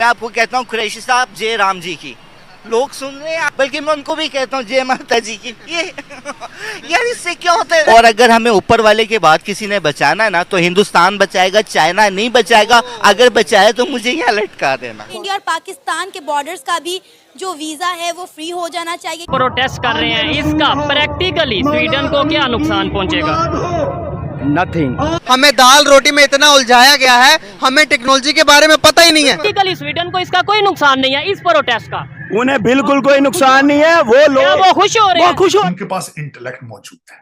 मैं आपको कहता हूँ कुरैशी साहब जय राम जी की, लोग सुन रहे हैं, बल्कि मैं उनको भी कहता हूँ जय माता जी की। ये यार इससे क्या होता है? और अगर हमें ऊपर वाले के बाद किसी ने बचाना है ना, तो हिंदुस्तान बचाएगा, चाइना नहीं बचाएगा। अगर बचाए तो मुझे यहाँ लटका देना। इंडिया और पाकिस्तान के बॉर्डर्स का भी जो वीजा है वो फ्री हो जाना चाहिए। प्रोटेस्ट कर रहे हैं, इसका प्रैक्टिकली स्वीडन को क्या नुकसान पहुंचेगा? नथिंग। हमें दाल रोटी में इतना उलझाया गया है, हमें टेक्नोलॉजी के बारे में पता ही नहीं है। प्रैक्टिकली स्वीडन को इसका कोई नुकसान नहीं है इस प्रोटेस्ट का। उन्हें बिल्कुल कोई नुकसान नहीं है, वो लोग वो खुश हो रहे हैं। उनके पास इंटेलेक्ट मौजूद है,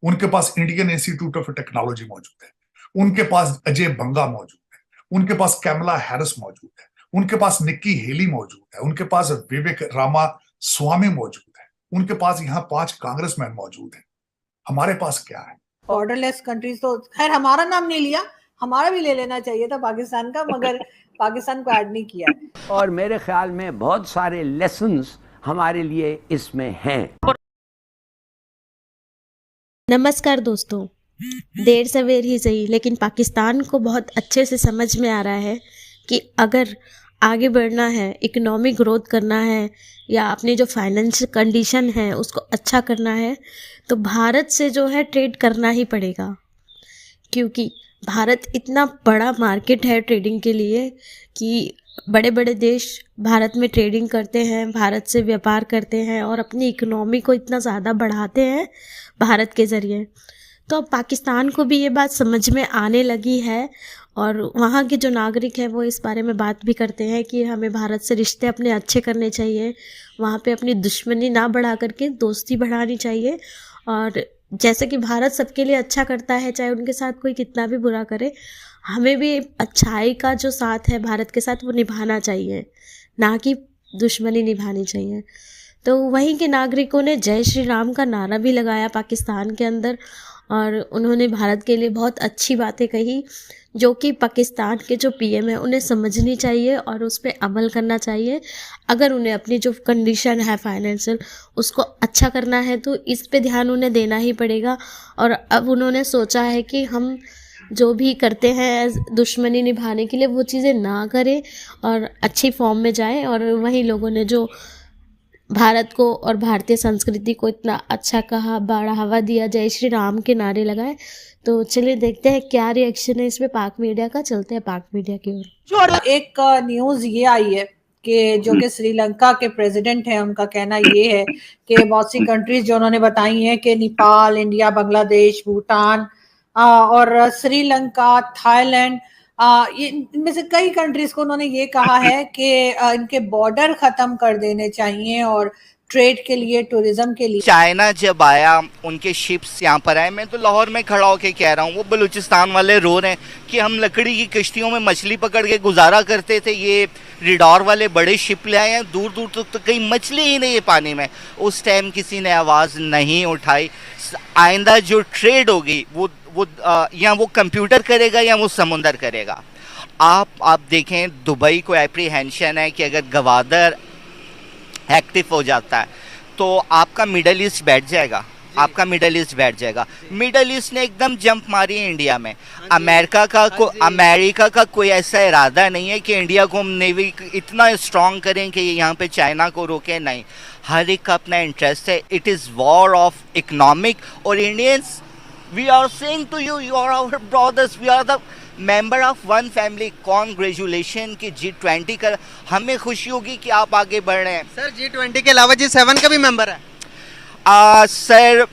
उनके पास इंडियन इंस्टीट्यूट ऑफ टेक्नोलॉजी मौजूद है, उनके पास अजय बंगा मौजूद है, उनके पास कैमला हैरिस मौजूद है, उनके पास निक्की हेली मौजूद है, उनके पास विवेक रामा स्वामी मौजूद है, उनके पास यहाँ 5 कांग्रेसमैन मौजूद हैं। हमारे पास क्या है? बॉर्डरलेस कंट्रीज तो खैर हमारा नाम नहीं लिया, हमारा भी ले लेना चाहिए था पाकिस्तान का, मगर पाकिस्तान को ऐड नहीं किया है। और मेरे ख्याल में बहुत सारे लेसन्स हमारे लिए इसमें हैं। नमस्कार दोस्तों, देर सवेर ही सही लेकिन पाकिस्तान को बहुत अच्छे से समझ में आ रहा है कि अगर आगे बढ़ना है, इकोनॉमिक ग्रोथ करना है या अपनी जो फाइनेंशियल कंडीशन है उसको अच्छा करना है, तो भारत से जो है ट्रेड करना ही पड़ेगा। क्योंकि भारत इतना बड़ा मार्केट है ट्रेडिंग के लिए कि बड़े बड़े देश भारत में ट्रेडिंग करते हैं, भारत से व्यापार करते हैं और अपनी इकोनॉमी को इतना ज़्यादा बढ़ाते हैं भारत के ज़रिए। तो अब पाकिस्तान को भी ये बात समझ में आने लगी है और वहाँ के जो नागरिक हैं वो इस बारे में बात भी करते हैं कि हमें भारत से रिश्ते अपने अच्छे करने चाहिए, वहाँ पे अपनी दुश्मनी ना बढ़ा करके दोस्ती बढ़ानी चाहिए। और जैसे कि भारत सबके लिए अच्छा करता है, चाहे उनके साथ कोई कितना भी बुरा करे, हमें भी अच्छाई का जो साथ है भारत के साथ वो निभाना चाहिए, ना कि दुश्मनी निभानी चाहिए। तो वहीं के नागरिकों ने जय श्री राम का नारा भी लगाया पाकिस्तान के अंदर और उन्होंने भारत के लिए बहुत अच्छी बातें कही, जो कि पाकिस्तान के जो पीएम है उन्हें समझनी चाहिए और उस पर अमल करना चाहिए। अगर उन्हें अपनी जो कंडीशन है फाइनेंशियल उसको अच्छा करना है तो इस पे ध्यान उन्हें देना ही पड़ेगा। और अब उन्होंने सोचा है कि हम जो भी करते हैं दुश्मनी निभाने के लिए वो चीज़ें ना करें और अच्छी फॉर्म में जाएं। और वहीं लोगों ने जो भारत को और भारतीय संस्कृति को इतना अच्छा कहा, बढ़ावा दिया, जय श्री राम के नारे लगाए। तो चलिए देखते हैं क्या रिएक्शन है इसमें पाक मीडिया का। चलते हैं पाक मीडिया की ओर। एक न्यूज़ ये आई है कि जो कि श्रीलंका के प्रेसिडेंट हैं, उनका कहना ये है कि बहुत सी कंट्रीज जो उन्होंने बताई हैं कि नेपाल, इंडिया, बांग्लादेश, भूटान और श्रीलंका, थाईलैंड, इनमें से कई कंट्रीज को उन्होंने ये कहा है कि इनके बॉर्डर खत्म कर देने चाहिए और ट्रेड के लिए, टूरिज्म के लिए। चाइना जब आया, उनके शिप्स यहाँ पर आए, मैं तो लाहौर में खड़ा होकर कह रहा हूँ, वो बलूचिस्तान वाले रो रहे हैं कि हम लकड़ी की कश्तियों में मछली पकड़ के गुजारा करते थे, ये रिडॉर वाले बड़े शिप ले आए हैं, दूर दूर तक तो कहीं मछली ही नहीं है पानी में। उस टाइम किसी ने आवाज़ नहीं उठाई। आइंदा जो ट्रेड होगी वो या वो कंप्यूटर करेगा या वो समुंदर करेगा। आप देखें, दुबई को एप्रीहेंशन है कि अगर गवादर एक्टिव हो जाता है तो आपका मिडल ईस्ट बैठ जाएगा, आपका मिडल ईस्ट बैठ जाएगा। मिडल ईस्ट ने एकदम जंप मारी है इंडिया में। अमेरिका का कोई ऐसा इरादा नहीं है कि इंडिया को हम नेवी इतना स्ट्रांग करें कि यहाँ पे चाइना को रोके, नहीं। हर एक का अपना इंटरेस्ट है। It is war of economic. और Indians, we are saying to you, you are our brothers, we are the member of one family. Congratulation कि G20 का हमें खुशी होगी कि आप आगे बढ़ रहे हैं। सर G20 के अलावा G7 का भी मेंबर है। सर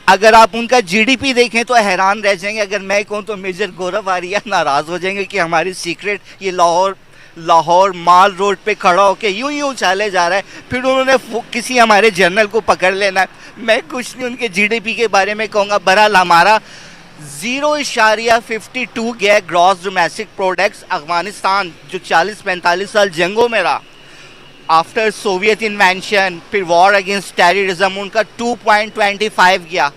अगर आप उनका जीडीपी देखें तो हैरान रह जाएंगे। अगर मैं कहूँ तो मेजर गौरव आर्या नाराज़ हो जाएंगे कि हमारी सीक्रेट ये लाहौर माल रोड पे खड़ा होके यूं चले जा रहा है, फिर उन्होंने किसी हमारे जनरल को पकड़ लेना है। मैं कुछ नहीं उनके जीडीपी के बारे में कहूँगा। बहरहाल हमारा 0.52 गया ग्रॉस डोमेस्टिक प्रोडक्ट्स। अफगानिस्तान जो 40-45 साल जंगों में रहा, आफ्टर सोवियत इन्वेंशन, फिर वॉर अगेंस्ट टेररिज्म, उनका 2.25 गया।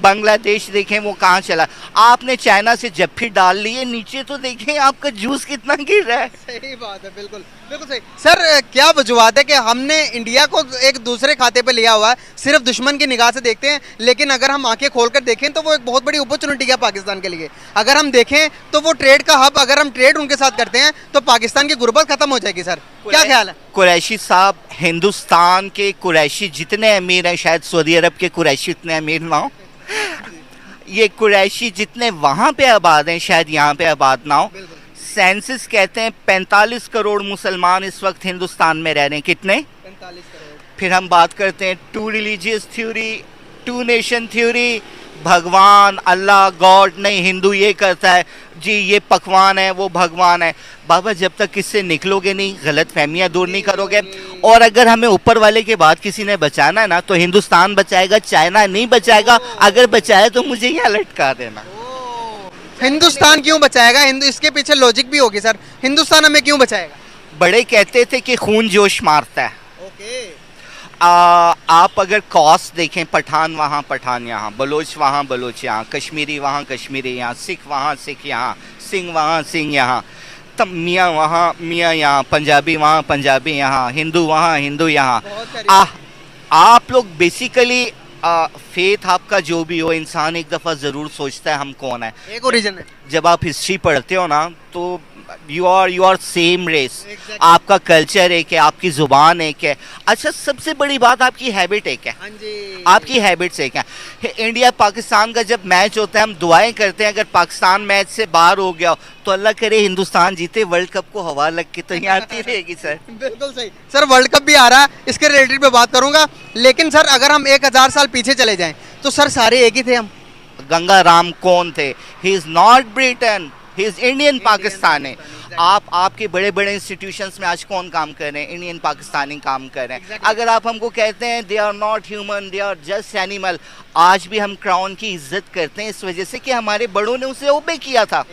बांग्लादेश देखें वो कहाँ चला। आपने चाइना से जफ्फी डाल ली है, नीचे तो देखें आपका जूस कितना गिर रहा है। सही बात है, बिल्कुल बिल्कुल सही। सर क्या वजूहत है कि हमने इंडिया को एक दूसरे खाते पे लिया हुआ है, सिर्फ दुश्मन की निगाह से देखते हैं, लेकिन अगर हम आंखें खोलकर देखें तो वो एक बहुत बड़ी अपॉर्चुनिटी है पाकिस्तान के लिए। अगर हम देखें तो वो ट्रेड का हब, अगर हम ट्रेड उनके साथ करते हैं तो पाकिस्तान की गुर्बत खत्म हो जाएगी। सर क्या ख्याल है? कुरैशी साहब, हिंदुस्तान के कुरैशी जितने अमीर हैं, शायद सऊदी अरब के कुरैशी इतने अमीर ना हो, ये कुरैशी जितने वहाँ पे आबाद हैं शायद यहाँ पे आबाद ना हो। सेंसस कहते हैं 45 करोड़ मुसलमान इस वक्त हिंदुस्तान में रह रहे हैं। कितने? 45 करोड़। फिर हम बात करते हैं two religious theory, two nation theory, भगवान, अल्लाह, गॉड नहीं, हिंदू ये करता है जी, ये पकवान है, वो भगवान है। बाबा जब तक इससे निकलोगे नहीं, गलत फहमियाँ दूर नहीं करोगे, और अगर हमें ऊपर वाले के बाद किसी ने बचाना है ना तो हिंदुस्तान बचाएगा, चाइना नहीं बचाएगा। अगर बचाए तो मुझे यहाँ लटका देना। हिंदुस्तान क्यों बचाएगा? इसके पीछे लॉजिक भी होगी सर, हिंदुस्तान हमें क्यों बचाएगा? बड़े कहते थे कि खून जोश मारता है। ओके। आप अगर कॉस्ट देखें, पठान वहाँ पठान यहाँ, बलोच वहाँ बलोच यहाँ, कश्मीरी वहाँ कश्मीरी यहाँ, सिख वहाँ सिख यहाँ, सिंह वहाँ सिंह यहाँ, तब मियाँ वहाँ मियाँ यहाँ, पंजाबी वहाँ पंजाबी यहाँ, हिंदू वहाँ हिंदू यहाँ। आप लोग बेसिकली फेथ आपका जो भी हो, इंसान एक दफ़ा ज़रूर सोचता है हम कौन है। एक ओरिजिन है। जब आप हिस्ट्री पढ़ते हो ना तो यू आर सेम रेस, आपका कल्चर एक है, आपकी जुबान एक है। अच्छा, सबसे बड़ी बात आपकी हैबिट एक है। हाँ जी। आपकी हैबिट्स एक है। इंडिया पाकिस्तान का जब मैच होता है हम दुआएं करते हैं अगर पाकिस्तान मैच से बाहर हो गया तो अल्लाह करे हिंदुस्तान जीते, वर्ल्ड कप को हवा लग के तो यहाँ आती रहेगी सर। बिल्कुल सही सर, वर्ल्ड कप भी आ रहा है, इसके रिलेटेड पे बात करूंगा। लेकिन सर अगर हम 1000 साल पीछे चले जाएं तो सर सारे एक ही थे हम। गंगा राम कौन थे? He is not Britain, he is Indian Pakistani. आपके बड़े बड़े इंस्टीट्यूशंस में आज कौन काम कर रहे हैं? इंडियन पाकिस्तानी काम कर रहे हैं। अगर आप हमको कहते हैं they are not human, they are just animal, आज भी हम क्राउन की इज्जत करते हैं इस वजह से कि हमारे बड़ों ने उसे ओबे किया था।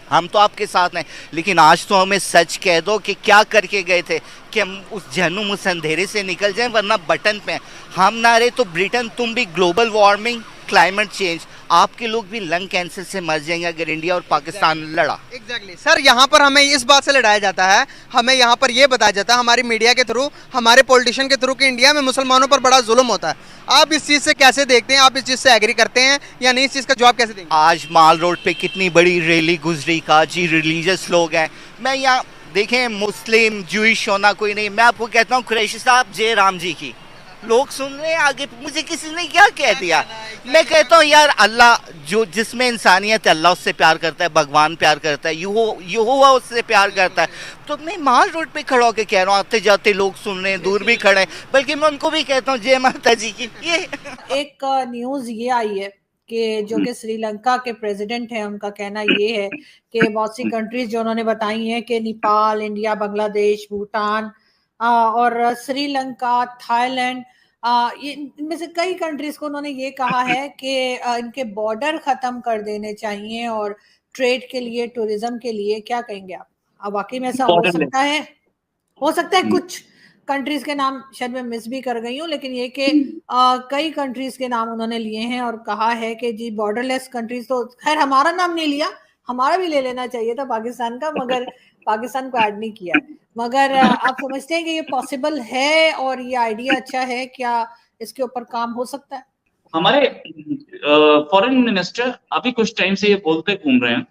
हम तो आपके साथ हैं, लेकिन आज तो हमें सच कह दो कि क्या करके गए थे कि हम उस जहनुम उस अंधेरे से निकल जाएं, वरना बटन पे हम ना रहे तो ब्रिटेन, तुम भी ग्लोबल वार्मिंग, क्लाइमेट चेंज, आपके लोग भी लंग कैंसर से मर जाएंगे अगर इंडिया और पाकिस्तान लड़ा। एग्जैक्टली सर, यहाँ पर हमें इस बात से लड़ाया जाता है, हमें यहाँ पर ये बताया जाता है हमारी मीडिया के थ्रू, हमारे पॉलिटिशियन के थ्रू कि इंडिया में मुसलमानों पर बड़ा जुल्म होता है। आप इस चीज़ से कैसे देखते हैं? आप इस चीज़ से एग्री करते हैं या नहीं? इस चीज़ का जवाब कैसे देंगे? आज माल रोड पे कितनी बड़ी रैली गुजरी का जी, रिलीजियस लोग हैं। मैं यहाँ देखें मुस्लिम जूइश होना कोई नहीं, मैं आपको कहता हूँ कुरैशी साहब जय राम जी की, लोग सुन रहे हैं आगे, मुझे किसी ने क्या कह दिया। मैं कहता हूँ यार अल्लाह जो जिसमें इंसानियत है अल्लाह उससे प्यार करता है, भगवान प्यार करता है, यहोवा उससे प्यार करता है। तो मैं माल रोड पे खड़ा होकर कह रहा हूँ, आते जाते लोग सुन रहे हैं, दूर भी खड़े हैं, बल्कि मैं उनको भी कहता हूँ जय माता जी की। ये एक न्यूज़ ये आई है कि जो कि श्रीलंका के प्रेसिडेंट हैं, उनका कहना ये है कि बहुत सी कंट्रीज जो उन्होंने बताई हैं कि नेपाल, इंडिया, बांग्लादेश, भूटान और श्रीलंका, थाईलैंड, इनमें से कई कंट्रीज को उन्होंने ये कहा है कि इनके बॉर्डर खत्म कर देने चाहिए और ट्रेड के लिए, टूरिज्म के लिए। क्या कहेंगे आप? अब वाकई में ऐसा हो सकता है? हो सकता है कुछ कंट्रीज के नाम शायद मैं मिस भी कर गई हूँ, लेकिन ये कि कई कंट्रीज के नाम उन्होंने लिए हैं और कहा है कि जी बॉर्डरलेस कंट्रीज, तो खैर हमारा नाम नहीं लिया, हमारा भी ले लेना चाहिए था पाकिस्तान का, मगर पाकिस्तान को ऐड नहीं किया। मगर आप समझते हैं कि ये पॉसिबल है और ये आइडिया अच्छा है? क्या इसके ऊपर काम हो सकता है? हमारे फॉरेन मिनिस्टर अभी कुछ टाइम से ये बोलते घूम रहे हैं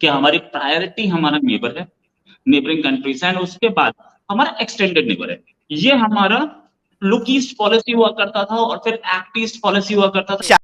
कि हमारी प्रायोरिटी हमारा नेबर है, नेबरिंग कंट्रीज है, उसके बाद हमारा एक्सटेंडेड नेबर है। ये हमारा लुक ईस्ट पॉलिसी हुआ करता था और फिर एक्ट ईस्ट पॉलिसी हुआ करता था।